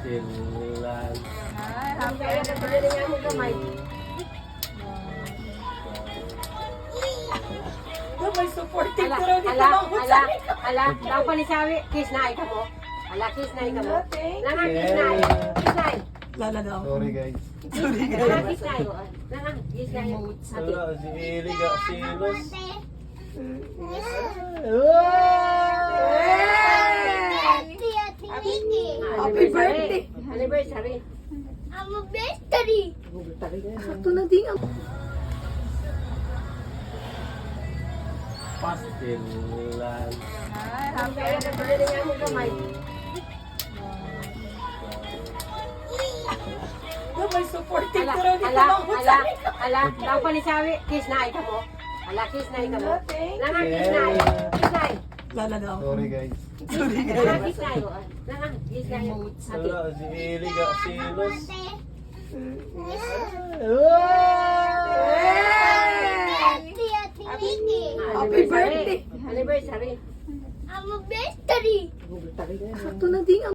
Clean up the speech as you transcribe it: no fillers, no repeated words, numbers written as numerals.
Pastilan. Happy anniversary nga mo kamay. May supporting ko rin dito ng usay. Lang pa ni sabi, kiss na ka mo. Kiss na ka mo. Thank Lang kiss na. Kiss na. Lala daw. Sorry guys. Lang kiss na. Lang kiss na. Ate. Wala, si Eliga, silos. Happy birthday. Anniversary. Sakto na din ang... Pastilan. Happy anniversary nga mo kamay. May supporting ko rin dito ng usay. Lang pa ni sabi, kiss na ka mo. Kiss na ka mo. Thank Lang kiss na. Kiss na. Lala daw. Sorry guys. Lang kiss na. Lang kiss na. Ate. Wala, si Eliga, silos. Happy birthday. Anniversary. Sakto na din ang...